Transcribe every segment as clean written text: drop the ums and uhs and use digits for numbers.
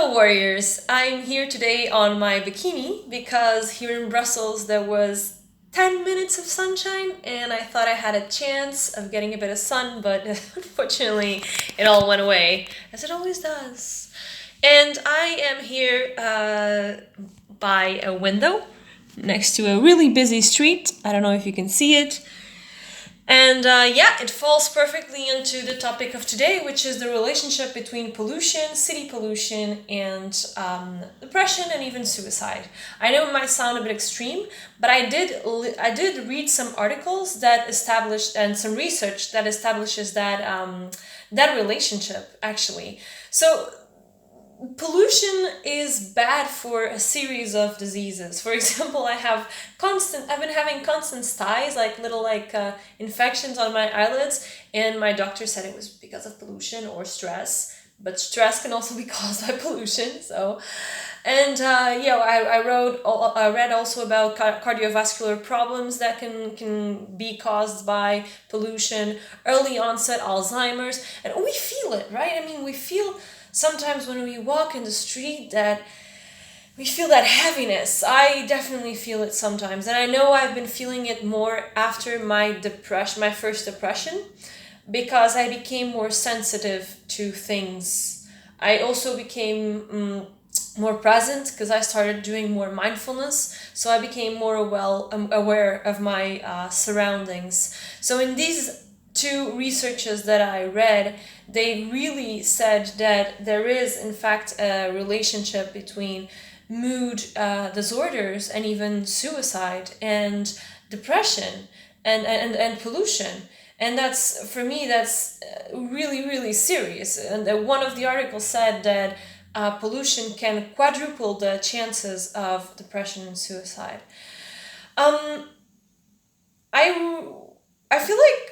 Hello, warriors! I'm here today on my bikini because here in Brussels there was 10 minutes of sunshine and I thought I had a chance of getting a bit of sun, but unfortunately it all went away, as it always does. And I am here by a window next to a really busy street. I don't know if you can see it. And yeah, it falls perfectly into the topic of today, which is the relationship between pollution, city pollution, and depression and even suicide. I know it might sound a bit extreme, but I did read some articles that established and some research that establishes that relationship actually. So pollution is bad for a series of diseases. For example, I've been having constant styes, like little infections on my eyelids, and my doctor said it was because of pollution or stress. But stress can also be caused by pollution. So, and yeah, I read also about cardiovascular problems that can be caused by pollution, early onset Alzheimer's, and we feel it, right? I mean, we feel sometimes when we walk in the street that we feel that heaviness. I definitely feel it sometimes, and I know I've been feeling it more after my first depression, because I became more sensitive to things. I also became more present because I started doing more mindfulness, so I became more aware of my surroundings. So in these two researches that I read, they really said that there is in fact a relationship between mood disorders and even suicide and depression and pollution. And that's, for me, that's really really serious. And one of the articles said that pollution can quadruple the chances of depression and suicide. um I I feel like,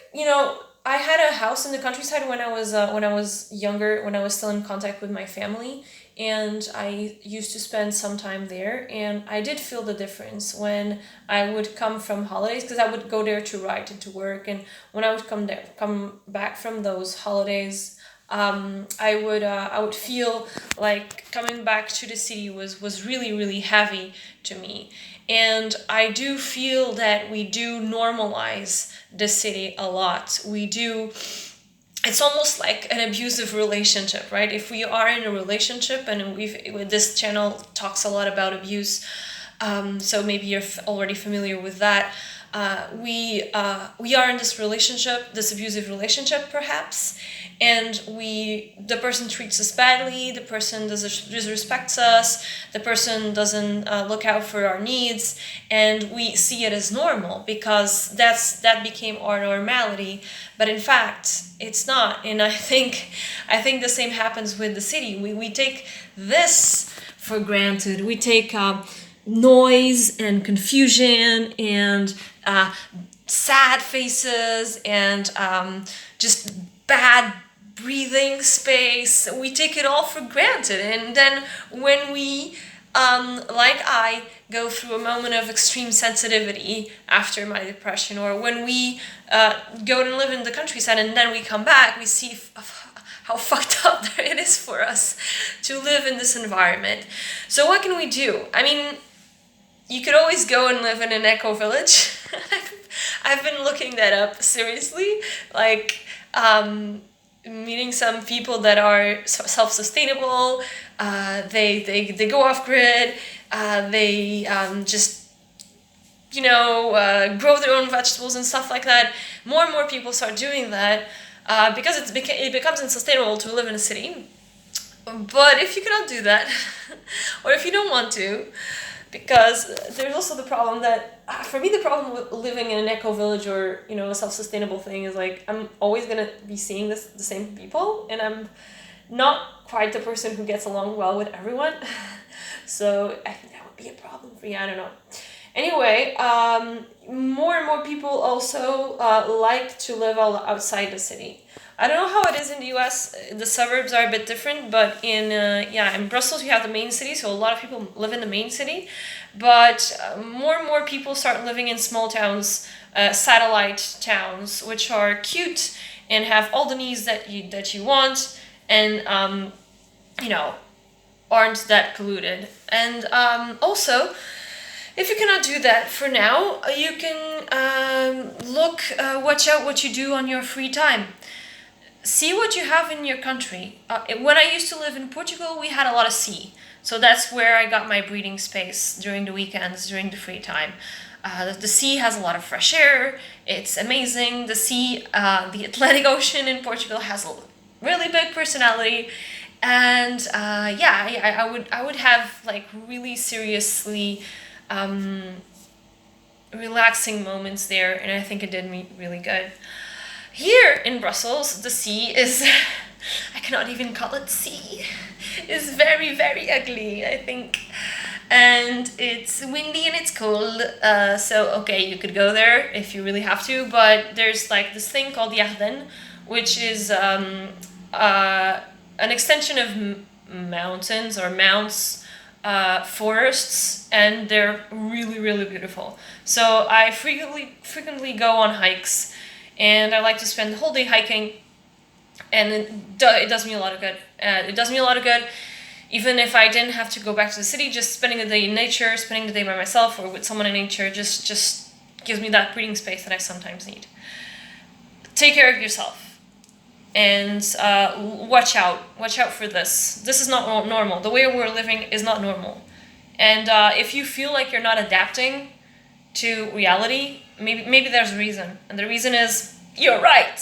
I had a house in the countryside when I was younger, when I was still in contact with my family, and I used to spend some time there, and I did feel the difference when I would come from holidays, because I would go there to write and to work, and when I would come back from those holidays, I would feel like coming back to the city was really really heavy to me. And I do feel that we do normalize the city a lot. We do. It's almost like an abusive relationship, right? If we are in a relationship, and this channel talks a lot about abuse, so maybe you're already familiar with that. We are in this relationship, this abusive relationship, perhaps, and the person treats us badly, the person disrespects us, the person doesn't look out for our needs, and we see it as normal because that became our normality. But in fact, it's not. And I think the same happens with the city. We take this for granted. We take noise and confusion and sad faces and just bad breathing space. We take it all for granted. And then when we, like I, go through a moment of extreme sensitivity after my depression, or when we go and live in the countryside and then we come back, we see how fucked up it is for us to live in this environment. So what can we do? I mean, you could always go and live in an eco village. I've been looking that up seriously, like meeting some people that are self-sustainable. They go off grid. They just grow their own vegetables and stuff like that. More and more people start doing that because it becomes unsustainable to live in a city. But if you cannot do that, or if you don't want to, because there's also the problem that, for me, the problem with living in an eco village or a self-sustainable thing is, like, I'm always gonna be seeing the same people, and I'm not quite the person who gets along well with everyone. So I think that would be a problem for you. I don't know. Anyway, more and more people also like to live outside the city. I don't know how it is in the U.S. The suburbs are a bit different, but in Brussels you have the main city, so a lot of people live in the main city. But more and more people start living in small towns, satellite towns, which are cute and have all the needs that you want, and you know aren't that polluted. And also, if you cannot do that for now, you can watch out what you do on your free time. See what you have in your country. When I used to live in Portugal, we had a lot of sea. So that's where I got my breathing space during the weekends, during the free time. The sea has a lot of fresh air. It's amazing. The Atlantic Ocean in Portugal has a really big personality. And I would have like really seriously relaxing moments there, and I think it did me really good. Here in Brussels, the sea is, I cannot even call it sea, is very, very ugly, I think. And it's windy and it's cold, so okay, you could go there if you really have to, but there's like this thing called the Ardennes, which is an extension of mountains or mounts, forests, and they're really, really beautiful. So I frequently go on hikes, and I like to spend the whole day hiking, and it does me a lot of good. It does me a lot of good, even if I didn't have to go back to the city. Just spending the day in nature, spending the day by myself or with someone in nature, just gives me that breathing space that I sometimes need. Take care of yourself, and watch out for this. This is not normal. The way we're living is not normal, and if you feel like you're not adapting to reality, maybe there's a reason, and the reason is you're right.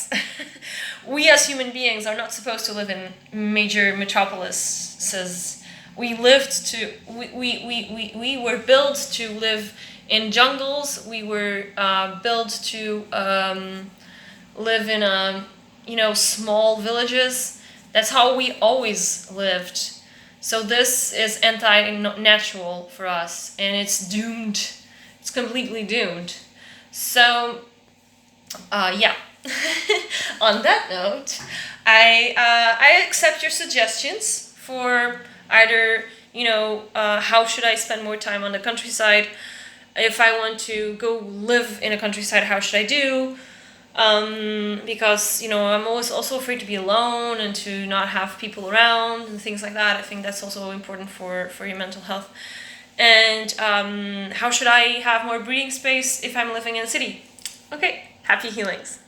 We as human beings are not supposed to live in major metropolises. We were built to live in jungles. We were built to live in small villages. That's how we always lived. So this is anti-natural for us, and it's doomed. It's completely doomed. So, yeah. On that note, I accept your suggestions for either, how should I spend more time on the countryside? If I want to go live in a countryside, how should I do? Because, I'm always also afraid to be alone and to not have people around and things like that. I think that's also important for your mental health. And how should I have more breathing space if I'm living in a city? Okay, happy healings.